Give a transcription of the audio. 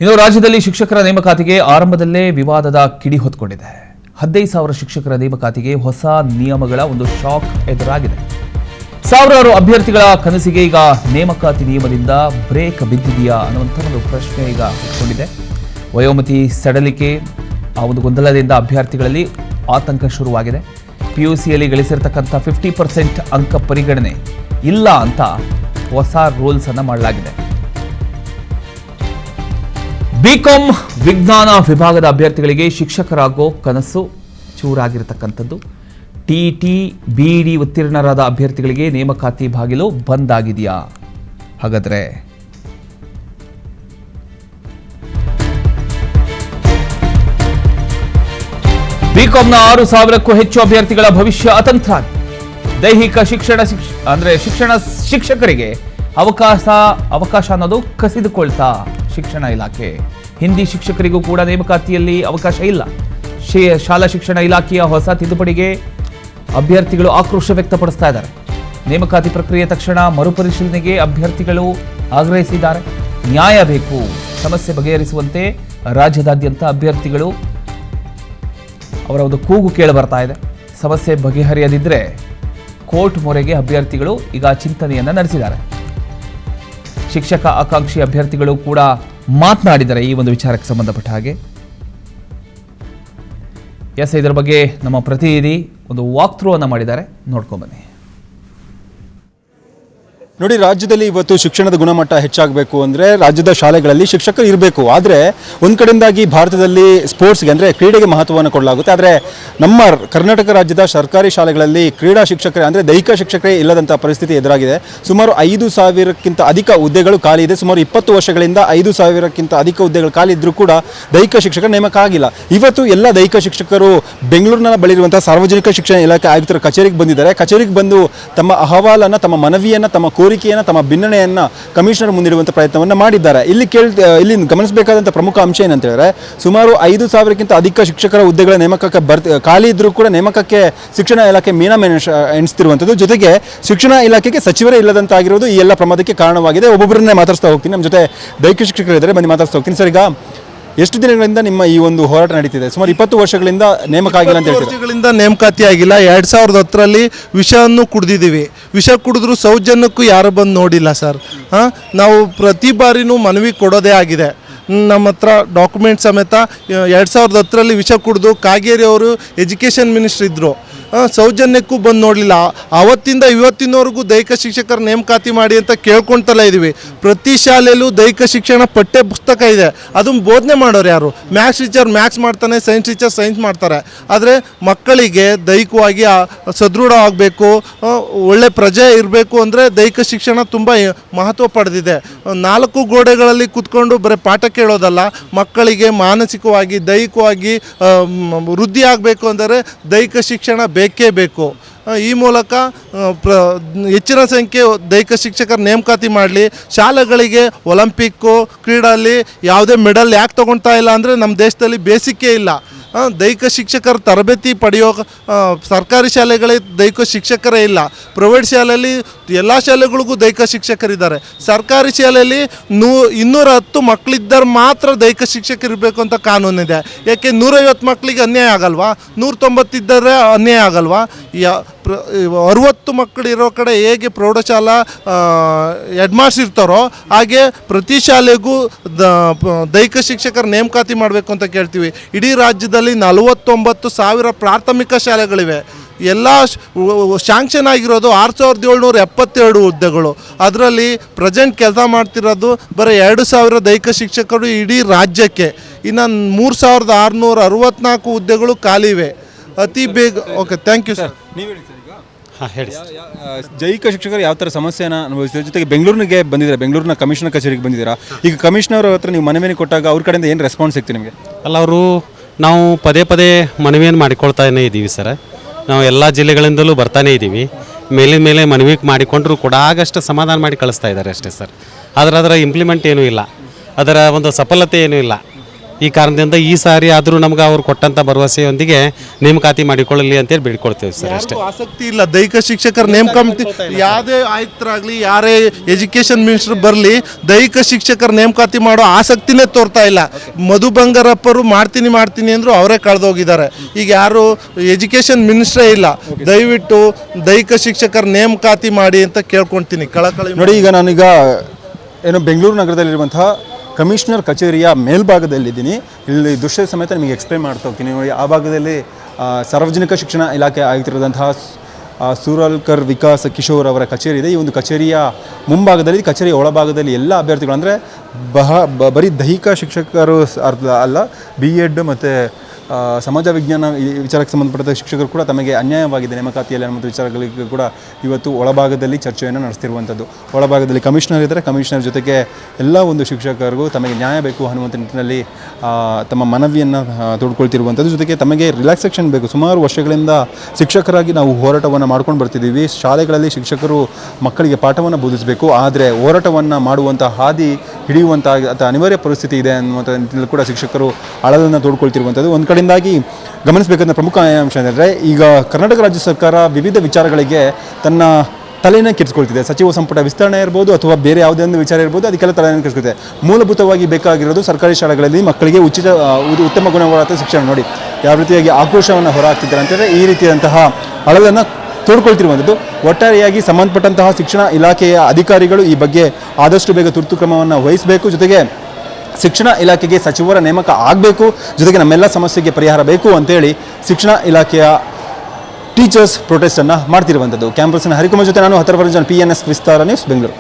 ಇನ್ನು ರಾಜ್ಯದಲ್ಲಿ ಶಿಕ್ಷಕರ ನೇಮಕಾತಿಗೆ ಆರಂಭದಲ್ಲೇ ವಿವಾದದ ಕಿಡಿ ಹೊತ್ತುಕೊಂಡಿದೆ. 15,000 ಶಿಕ್ಷಕರ ನೇಮಕಾತಿಗೆ ಹೊಸ ನಿಯಮಗಳ ಒಂದು ಶಾಕ್ ಎದುರಾಗಿದೆ. ಸಾವಿರಾರು ಅಭ್ಯರ್ಥಿಗಳ ಕನಸಿಗೆ ಈಗ ನೇಮಕಾತಿ ನಿಯಮದಿಂದ ಬ್ರೇಕ್ ಬಿದ್ದಿದೆಯಾ ಅನ್ನುವಂಥ ಒಂದು ಪ್ರಶ್ನೆ ಈಗ ಹುಟ್ಟಿಕೊಂಡಿದೆ. ವಯೋಮಿತಿ ಸಡಲಿಕೆ ಆ ಒಂದು ಗೊಂದಲದಿಂದ ಅಭ್ಯರ್ಥಿಗಳಲ್ಲಿ ಆತಂಕ ಶುರುವಾಗಿದೆ. PUCಯಲ್ಲಿ ಗಳಿಸಿರತಕ್ಕಂಥ 50% ಅಂಕ ಪರಿಗಣನೆ ಇಲ್ಲ ಅಂತ ಹೊಸ ರೂಲ್ಸ್ ಅನ್ನು ಮಾಡಲಾಗಿದೆ. ಬಿಕಾಂ ವಿಜ್ಞಾನ ವಿಭಾಗದ ಅಭ್ಯರ್ಥಿಗಳಿಗೆ ಶಿಕ್ಷಕರಾಗೋ ಕನಸು ಚೂರಾಗಿರತಕ್ಕಂಥದ್ದು. TET BED ಉತ್ತೀರ್ಣರಾದ ಅಭ್ಯರ್ಥಿಗಳಿಗೆ ನೇಮಕಾತಿ ಬಾಗಿಲು ಬಂದ್ ಆಗಿದೆಯಾ? ಹಾಗಾದ್ರೆ ಬಿಕಾಂನ 6,000ಕ್ಕೂ ಹೆಚ್ಚು ಅಭ್ಯರ್ಥಿಗಳ ಭವಿಷ್ಯ ಅತಂತ್ರ. ದೈಹಿಕ ಶಿಕ್ಷಣ ಶಿಕ್ಷಕರಿಗೆ ಅವಕಾಶ ಅನ್ನೋದು ಕಸಿದುಕೊಳ್ತಾ ಶಿಕ್ಷಣ ಇಲಾಖೆ. ಹಿಂದಿ ಶಿಕ್ಷಕರಿಗೂ ಕೂಡ ನೇಮಕಾತಿಯಲ್ಲಿ ಅವಕಾಶ ಇಲ್ಲ. ಶಾಲಾ ಶಿಕ್ಷಣ ಇಲಾಖೆಯ ಹೊಸ ತಿದ್ದುಪಡಿಗೆ ಅಭ್ಯರ್ಥಿಗಳು ಆಕ್ರೋಶ ವ್ಯಕ್ತಪಡಿಸ್ತಾ ಇದ್ದಾರೆ. ನೇಮಕಾತಿ ಪ್ರಕ್ರಿಯೆ ತಕ್ಷಣ ಮರುಪರಿಶೀಲನೆಗೆ ಅಭ್ಯರ್ಥಿಗಳು ಆಗ್ರಹಿಸಿದ್ದಾರೆ. ನ್ಯಾಯ ಬೇಕು, ಸಮಸ್ಯೆ ಬಗೆಹರಿಸುವಂತೆ ರಾಜ್ಯದಾದ್ಯಂತ ಅಭ್ಯರ್ಥಿಗಳು ಅವರ ಒಂದು ಕೂಗು ಕೇಳಿ ಬರ್ತಾ ಇದೆ. ಸಮಸ್ಯೆ ಬಗೆಹರಿಯದಿದ್ದರೆ ಕೋರ್ಟ್ ಮೊರೆಗೆ ಅಭ್ಯರ್ಥಿಗಳು ಈಗ ಚಿಂತನೆಯನ್ನ ನಡೆಸಿದ್ದಾರೆ. ಶಿಕ್ಷಕ ಆಕಾಂಕ್ಷಿ ಅಭ್ಯರ್ಥಿಗಳು ಕೂಡ ಮಾತನಾಡಿದ್ದಾರೆ ಈ ಒಂದು ವಿಚಾರಕ್ಕೆ ಸಂಬಂಧಪಟ್ಟ ಹಾಗೆ. ಇದರ ಬಗ್ಗೆ ನಮ್ಮ ಪ್ರತಿನಿಧಿ ಒಂದು ವಾಕ್ ಥ್ರೂ ಅನ್ನು ಮಾಡಿದ್ದಾರೆ, ನೋಡ್ಕೊಂಬನ್ನಿ. ನೋಡಿ, ರಾಜ್ಯದಲ್ಲಿ ಇವತ್ತು ಶಿಕ್ಷಣದ ಗುಣಮಟ್ಟ ಹೆಚ್ಚಾಗಬೇಕು ಅಂದರೆ ರಾಜ್ಯದ ಶಾಲೆಗಳಲ್ಲಿ ಶಿಕ್ಷಕರು ಇರಬೇಕು. ಆದರೆ ಒಂದು ಕಡೆಯಿಂದಾಗಿ ಭಾರತದಲ್ಲಿ ಸ್ಪೋರ್ಟ್ಸ್ಗೆ ಅಂದರೆ ಕ್ರೀಡೆಗೆ ಮಹತ್ವವನ್ನು ಕೊಡಲಾಗುತ್ತೆ. ಆದರೆ ನಮ್ಮ ಕರ್ನಾಟಕ ರಾಜ್ಯದ ಸರ್ಕಾರಿ ಶಾಲೆಗಳಲ್ಲಿ ಕ್ರೀಡಾ ಶಿಕ್ಷಕರೇ ಅಂದರೆ ದೈಹಿಕ ಶಿಕ್ಷಕರೇ ಇಲ್ಲದಂಥ ಪರಿಸ್ಥಿತಿ ಎದುರಾಗಿದೆ. ಸುಮಾರು 5,000ಕ್ಕಿಂತ ಅಧಿಕ ಹುದ್ದೆಗಳು ಖಾಲಿ ಇದೆ. ಸುಮಾರು 20 ವರ್ಷಗಳಿಂದ 5,000ಕ್ಕಿಂತ ಅಧಿಕ ಹುದ್ದೆಗಳು ಖಾಲಿ ಇದ್ದರೂ ಕೂಡ ದೈಹಿಕ ಶಿಕ್ಷಕರ ನೇಮಕ ಆಗಿಲ್ಲ. ಇವತ್ತು ಎಲ್ಲ ದೈಹಿಕ ಶಿಕ್ಷಕರು ಬೆಂಗಳೂರಿನ ಬಳಿರುವಂಥ ಸಾರ್ವಜನಿಕ ಶಿಕ್ಷಣ ಇಲಾಖೆ ಆಯುಕ್ತರ ಕಚೇರಿಗೆ ಬಂದಿದ್ದಾರೆ. ಕಚೇರಿಗೆ ಬಂದು ತಮ್ಮ ಅಹವಾಲನ್ನು, ತಮ್ಮ ಮನವಿಯನ್ನು, ತಮ್ಮ ಕೋರಿಕೆಯನ್ನು, ತಮ್ಮ ಭಿನ್ನಣೆಯನ್ನು ಕಮಿಷನರ್ ಮುಂದಿಡುವಂಥ ಪ್ರಯತ್ನವನ್ನು ಮಾಡಿದ್ದಾರೆ. ಇಲ್ಲಿ ಗಮನಿಸಬೇಕಾದಂಥ ಪ್ರಮುಖ ಅಂಶ ಏನಂತ ಹೇಳಿದ್ರೆ, ಸುಮಾರು 5,000ಕ್ಕಿಂತ ಅಧಿಕ ಶಿಕ್ಷಕರ ಹುದ್ದೆಗಳ ನೇಮಕಕ್ಕೆ ಖಾಲಿ ಇದ್ದರೂ ಕೂಡ ನೇಮಕಕ್ಕೆ ಶಿಕ್ಷಣ ಇಲಾಖೆ ಎಣಿಸ್ತಿರುವಂಥದ್ದು. ಜೊತೆಗೆ ಶಿಕ್ಷಣ ಇಲಾಖೆಗೆ ಸಚಿವರೇ ಇಲ್ಲದಂತಾಗಿರೋದು ಈ ಎಲ್ಲ ಪ್ರಮಾದಕ್ಕೆ ಕಾರಣವಾಗಿದೆ. ಒಬ್ಬೊಬ್ಬರನ್ನೇ ಮಾತಾಡ್ತಾ ಹೋಗ್ತೀನಿ. ನಮ್ಮ ಜೊತೆ ದೈಹಿಕ ಶಿಕ್ಷಕರು ಇದ್ದಾರೆ, ಬನ್ನಿ ಮಾತಾಡ್ತಾ ಹೋಗ್ತೀನಿ. ಸರ್, ಈಗ ಎಷ್ಟು ದಿನಗಳಿಂದ ನಿಮ್ಮ ಈ ಒಂದು ಹೋರಾಟ ನಡೀತಿದೆ? ಸುಮಾರು 20 ವರ್ಷಗಳಿಂದ ನೇಮಕ ಆಗಿಲ್ಲ ಅಂತ ಹೇಳ್ತಾರೆ. ವರ್ಷಗಳಿಂದ ನೇಮಕಾತಿ ಆಗಿಲ್ಲ. 2010ರಲ್ಲಿ ವಿಷವನ್ನು ಕುಡಿದಿದ್ದೀವಿ. ವಿಷ ಕುಡಿದ್ರು ಸೌಜನ್ಯಕ್ಕೂ ಯಾರು ಬಂದು ನೋಡಿಲ್ಲ ಸರ್. ನಾವು ಪ್ರತಿ ಬಾರಿನೂ ಮನವಿ ಕೊಡೋದೇ ಆಗಿದೆ. ನಮ್ಮ ಹತ್ರ ಡಾಕ್ಯುಮೆಂಟ್ ಸಮೇತ 2010ರಲ್ಲಿ ವಿಷ ಕುಡಿದು ಕಾಗೇರಿ ಅವರು ಎಜುಕೇಷನ್ ಮಿನಿಸ್ಟರ್ ಇದ್ದರು, ಸೌಜನ್ಯಕ್ಕೂ ಬಂದು ನೋಡಲಿಲ್ಲ. ಆವತ್ತಿಂದ ಇವತ್ತಿನವರೆಗೂ ದೈಹಿಕ ಶಿಕ್ಷಕರ ನೇಮಕಾತಿ ಮಾಡಿ ಅಂತ ಕೇಳ್ಕೊಳ್ತಲೇ ಇದ್ದೀವಿ. ಪ್ರತಿ ಶಾಲೆಯಲ್ಲೂ ದೈಹಿಕ ಶಿಕ್ಷಣ ಪಠ್ಯ ಪುಸ್ತಕ ಇದೆ, ಅದನ್ನು ಬೋಧನೆ ಮಾಡೋರು ಯಾರು? ಮ್ಯಾಥ್ಸ್ ಟೀಚರ್ ಮ್ಯಾಥ್ಸ್ ಮಾಡ್ತಾನೆ, ಸೈನ್ಸ್ ಟೀಚರ್ ಸೈನ್ಸ್ ಮಾಡ್ತಾರೆ. ಆದರೆ ಮಕ್ಕಳಿಗೆ ದೈಹಿಕವಾಗಿ ಸದೃಢ ಆಗಬೇಕು, ಒಳ್ಳೆ ಪ್ರಜೆ ಇರಬೇಕು ಅಂದರೆ ದೈಹಿಕ ಶಿಕ್ಷಣ ತುಂಬ ಮಹತ್ವ ಪಡೆದಿದೆ. 4 ಗೋಡೆಗಳಲ್ಲಿ ಕೂತ್ಕೊಂಡು ಬರೀ ಪಾಠ ಕೇಳೋದಲ್ಲ, ಮಕ್ಕಳಿಗೆ ಮಾನಸಿಕವಾಗಿ ದೈಹಿಕವಾಗಿ ವೃದ್ಧಿ ಆಗಬೇಕು ಅಂದರೆ ದೈಹಿಕ ಶಿಕ್ಷಣ ಬೇಕೇ ಬೇಕು. ಈ ಮೂಲಕ ಹೆಚ್ಚಿನ ಸಂಖ್ಯೆ ದೈಹಿಕ ಶಿಕ್ಷಕರ ನೇಮಕಾತಿ ಮಾಡಲಿ. ಶಾಲೆಗಳಿಗೆ ಒಲಿಂಪಿಕ್ಕು ಕ್ರೀಡೆಯಲ್ಲಿ ಯಾವುದೇ ಮೆಡಲ್ ಯಾಕೆ ತೊಗೊಳ್ತಾ ಇಲ್ಲ ಅಂದರೆ ನಮ್ಮ ದೇಶದಲ್ಲಿ ಬೇಸಿಕ್ಕೇ ಇಲ್ಲ. ದೈಹಿಕ ಶಿಕ್ಷಕರ ತರಬೇತಿ ಪಡೆಯೋ ಸರ್ಕಾರಿ ಶಾಲೆಗಳಿಗೆ ದೈಹಿಕ ಶಿಕ್ಷಕರೇ ಇಲ್ಲ. ಪ್ರೈವೇಟ್ ಶಾಲೆಯಲ್ಲಿ ಎಲ್ಲ ಶಾಲೆಗಳಿಗೂ ದೈಹಿಕ ಶಿಕ್ಷಕರಿದ್ದಾರೆ. ಸರ್ಕಾರಿ ಶಾಲೆಯಲ್ಲಿ 210 ಮಕ್ಕಳಿದ್ದರೆ ಮಾತ್ರ ದೈಹಿಕ ಶಿಕ್ಷಕರು ಇರಬೇಕು ಅಂತ ಕಾನೂನಿದೆ. ಯಾಕೆ 150 ಮಕ್ಕಳಿಗೆ ಅನ್ಯಾಯ ಆಗಲ್ವಾ? 190 ಇದ್ದರೆ ಅನ್ಯಾಯ ಆಗಲ್ವಾ? 60 ಮಕ್ಕಳು ಇರೋ ಕಡೆ ಹೇಗೆ ಪ್ರೌಢಶಾಲಾ ಹೆಡ್ಮಾಸ್ಟರ್ ಇರ್ತಾರೋ ಹಾಗೆ ಪ್ರತಿ ಶಾಲೆಗೂ ದೈಹಿಕ ಶಿಕ್ಷಕರ ನೇಮಕಾತಿ ಮಾಡಬೇಕು ಅಂತ ಕೇಳ್ತೀವಿ. ಇಡೀ ರಾಜ್ಯದಲ್ಲಿ 49,000 ಪ್ರಾಥಮಿಕ ಶಾಲೆಗಳಿವೆ. ಎಲ್ಲ ಶಾಂಕ್ಷನ್ ಆಗಿರೋದು 6,772 ಹುದ್ದೆಗಳು. ಅದರಲ್ಲಿ ಪ್ರೆಸೆಂಟ್ ಕೆಲಸ ಮಾಡ್ತಿರೋದು ಬರೀ 2,000 ದೈಹಿಕ ಶಿಕ್ಷಕರು ಇಡೀ ರಾಜ್ಯಕ್ಕೆ. ಇನ್ನು 3,664 ಹುದ್ದೆಗಳು ಖಾಲಿ ಇವೆ. ಅತಿ ಬೇಗ. Okay, thank you sir. ನೀವು ಹೇಳಿ ಸರ್. ಹೇಳಿ. ದೈಹಿಕ ಶಿಕ್ಷಕರು ಯಾವ ಥರ ಸಮಸ್ಯೆಯನ್ನು ಅನುಭವಿಸಿದ್ರೆ, ಜೊತೆಗೆ ಬೆಂಗಳೂರಿಗೆ ಬಂದಿದ್ದಾರೆ, ಬೆಂಗಳೂರಿನ ಕಮಿಷನರ್ ಕಚೇರಿಗೆ ಬಂದಿದ್ದೀರಾ. ಈಗ ಕಮಿಷನರ್ ಹತ್ರ ನೀವು ಮನವಿಯನ್ನು ಕೊಟ್ಟಾಗ ಅವ್ರ ಕಡೆಯಿಂದ ಏನು ರೆಸ್ಪಾನ್ಸ್ ಸಿಗ್ತೀವಿ ನಿಮಗೆ? ಅಲ್ಲ, ನಾವು ಪದೇ ಪದೇ ಮನವಿಯನ್ನು ಮಾಡಿಕೊಳ್ತಾನೇ ಇದ್ದೀವಿ ಸರ್. ನಾವು ಎಲ್ಲ ಜಿಲ್ಲೆಗಳಿಂದಲೂ ಬರ್ತಾನೇ ಇದ್ದೀವಿ. ಮೇಲಿನ ಮೇಲೆ ಮನವಿ ಮಾಡಿಕೊಂಡ್ರೂ ಕೂಡ ಆಗಷ್ಟು ಸಮಾಧಾನ ಮಾಡಿ ಕಳಿಸ್ತಾ ಇದ್ದಾರೆ ಅಷ್ಟೇ ಸರ್. ಆದರೆ ಅದರ ಇಂಪ್ಲಿಮೆಂಟ್ ಏನೂ ಇಲ್ಲ, ಅದರ ಒಂದು ಸಫಲತೆ ಏನೂ ಇಲ್ಲ. ಈ ಕಾರಣದಿಂದ ಈ ಸಾರಿ ಆದರೂ ನಮ್ಗೆ ಅವ್ರು ಕೊಟ್ಟಂಥ ಭರವಸೆಯೊಂದಿಗೆ ನೇಮಕಾತಿ ಮಾಡಿಕೊಳ್ಳಲಿ ಅಂತೇಳಿ ಬೇಡ್ಕೊಳ್ತೇವೆ ಸರ್ ಅಷ್ಟೇ. ಯಾರಿಗೂ ಆಸಕ್ತಿ ಇಲ್ಲ ದೈಹಿಕ ಶಿಕ್ಷಕರ ನೇಮಕಾತಿ, ಯಾವುದೇ ಆಯುಕ್ತರಾಗಲಿ ಯಾರೇ ಎಜುಕೇಷನ್ ಮಿನಿಸ್ಟರ್ ಬರಲಿ ದೈಹಿಕ ಶಿಕ್ಷಕರ ನೇಮಕಾತಿ ಮಾಡೋ ಆಸಕ್ತಿನೇ ತೋರ್ತಾ ಇಲ್ಲ. ಮಧು ಬಂಗಾರಪ್ಪರು ಮಾಡ್ತೀನಿ ಅಂದ್ರು ಅವರೇ ಕಳೆದೋಗಿದ್ದಾರೆ. ಈಗ ಯಾರು ಎಜುಕೇಷನ್ ಮಿನಿಸ್ಟ್ರೇ ಇಲ್ಲ. ದಯವಿಟ್ಟು ದೈಹಿಕ ಶಿಕ್ಷಕರ ನೇಮಕಾತಿ ಮಾಡಿ ಅಂತ ಕೇಳ್ಕೊಳ್ತೀನಿ ಕಳಕಳಿ. ನೋಡಿ, ಈಗ ನಾನೀಗ ಏನು ಬೆಂಗಳೂರು ನಗರದಲ್ಲಿರುವಂತಹ ಕಮಿಷನರ್ ಕಚೇರಿಯ ಮೇಲ್ಭಾಗದಲ್ಲಿದ್ದೀನಿ. ಇಲ್ಲಿ ದೃಶ್ಯ ಸಮೇತ ನಿಮಗೆ ಎಕ್ಸ್ಪ್ಲೇನ್ ಮಾಡ್ತಾ ಹೋಗ್ತೀನಿ. ನೋಡಿ, ಆ ಭಾಗದಲ್ಲಿ ಸಾರ್ವಜನಿಕ ಶಿಕ್ಷಣ ಇಲಾಖೆ ಆಗಿರುವಂತಹ ಸೂರಲ್ಕರ್ ವಿಕಾಸ್ ಕಿಶೋರ್ ಅವರ ಕಚೇರಿ ಇದೆ. ಈ ಒಂದು ಕಚೇರಿಯ ಮುಂಭಾಗದಲ್ಲಿ, ಕಚೇರಿಯ ಒಳಭಾಗದಲ್ಲಿ ಎಲ್ಲ ಅಭ್ಯರ್ಥಿಗಳು ಅಂದರೆ ಬರೀ ದೈಹಿಕ ಶಿಕ್ಷಕರು ಅಲ್ಲ, BEd ಮತ್ತು ಸಮಾಜ ವಿಜ್ಞಾನ ವಿಚಾರಕ್ಕೆ ಸಂಬಂಧಪಟ್ಟ ಶಿಕ್ಷಕರು ಕೂಡ ತಮಗೆ ಅನ್ಯಾಯವಾಗಿದೆ ನೇಮಕಾತಿಯಲ್ಲಿ ಅನ್ನೋ ವಿಚಾರಗಳಿಗೆ ಕೂಡ ಇವತ್ತು ಒಳಭಾಗದಲ್ಲಿ ಚರ್ಚೆಯನ್ನು ನಡೆಸ್ತಿರುವಂಥದ್ದು. ಒಳಭಾಗದಲ್ಲಿ ಕಮಿಷನರ್ ಇದ್ದರೆ, ಕಮಿಷನರ್ ಜೊತೆಗೆ ಎಲ್ಲ ಒಂದು ಶಿಕ್ಷಕರಿಗೂ ತಮಗೆ ನ್ಯಾಯ ಬೇಕು ಅನ್ನುವಂಥ ನಿಟ್ಟಿನಲ್ಲಿ ತಮ್ಮ ಮನವಿಯನ್ನು ತೋಡ್ಕೊಳ್ತಿರುವಂಥದ್ದು. ಜೊತೆಗೆ ತಮಗೆ ರಿಲ್ಯಾಕ್ಸೇಷನ್ ಬೇಕು. ಸುಮಾರು ವರ್ಷಗಳಿಂದ ಶಿಕ್ಷಕರಾಗಿ ನಾವು ಹೋರಾಟವನ್ನು ಮಾಡ್ಕೊಂಡು ಬರ್ತಿದ್ದೀವಿ. ಶಾಲೆಗಳಲ್ಲಿ ಶಿಕ್ಷಕರು ಮಕ್ಕಳಿಗೆ ಪಾಠವನ್ನು ಬೋಧಿಸಬೇಕು, ಆದರೆ ಹೋರಾಟವನ್ನು ಮಾಡುವಂಥ ಹಾದಿ ಹಿಡಿಯುವಂಥ ಅನಿವಾರ್ಯ ಪರಿಸ್ಥಿತಿ ಇದೆ ಅನ್ನುವಂಥ ನಿಟ್ಟಿನಲ್ಲಿ ಕೂಡ ಶಿಕ್ಷಕರು ಅಳಲನ್ನು ತೋಡ್ಕೊಳ್ತಿರುವಂಥದ್ದು. ಒಂದು ಕಡೆಯಿಂದಾಗಿ ಗಮನಿಸಬೇಕಾದ ಪ್ರಮುಖ ಅಂಶ ಏನಂದರೆ, ಈಗ ಕರ್ನಾಟಕ ರಾಜ್ಯ ಸರ್ಕಾರ ವಿವಿಧ ವಿಚಾರಗಳಿಗೆ ತನ್ನ ತಲೆಯನ್ನು ಕೆಡಿಸ್ಕೊಳ್ತಿದೆ. ಸಚಿವ ಸಂಪುಟ ವಿಸ್ತರಣೆ ಇರ್ಬೋದು ಅಥವಾ ಬೇರೆ ಯಾವುದೇ ಒಂದು ವಿಚಾರ ಇರ್ಬೋದು, ಅದಕ್ಕೆಲ್ಲ ತಲೆಯನ್ನು ಕೆಡಿಸ್ಕೊಳ್ತಿದೆ. ಮೂಲಭೂತವಾಗಿ ಬೇಕಾಗಿರೋದು ಸರ್ಕಾರಿ ಶಾಲೆಗಳಲ್ಲಿ ಮಕ್ಕಳಿಗೆ ಉತ್ತಮ ಗುಣಮಟ್ಟದ ಶಿಕ್ಷಣ. ನೋಡಿ ಯಾವ ರೀತಿಯಾಗಿ ಆಕ್ರೋಶವನ್ನು ಹೊರಹಾಕ್ತಿದ್ದಾರೆ ಅಂತಂದರೆ, ಈ ರೀತಿಯಾದಂತಹ ಅಳಲನ್ನು ತೋಡ್ಕೊಳ್ತಿರುವಂಥದ್ದು. ಒಟ್ಟಾರೆಯಾಗಿ ಸಂಬಂಧಪಟ್ಟಂತಹ ಶಿಕ್ಷಣ ಇಲಾಖೆಯ ಅಧಿಕಾರಿಗಳು ಈ ಬಗ್ಗೆ ಆದಷ್ಟು ಬೇಗ ತುರ್ತು ಕ್ರಮವನ್ನು ವಹಿಸಬೇಕು. ಜೊತೆಗೆ ಶಿಕ್ಷಣ ಇಲಾಖೆಗೆ ಸಚಿವರ ನೇಮಕ ಆಗಬೇಕು. ಜೊತೆಗೆ ನಮ್ಮೆಲ್ಲ ಸಮಸ್ಯೆಗೆ ಪರಿಹಾರ ಬೇಕು ಅಂತೇಳಿ ಶಿಕ್ಷಣ ಇಲಾಖೆಯ ಟೀಚರ್ಸ್ ಪ್ರೊಟೆಸ್ಟನ್ನು ಮಾಡ್ತಿರುವಂಥದ್ದು. ಕ್ಯಾಂಪಸ್ನ ಹರಿಕುಮಾರ್ ಜೊತೆ ನಾನು ಹತ್ತರವರೆಗೆ PNS ವಿಸ್ತಾರ ನ್ಯೂಸ್ ಬೆಂಗಳೂರು.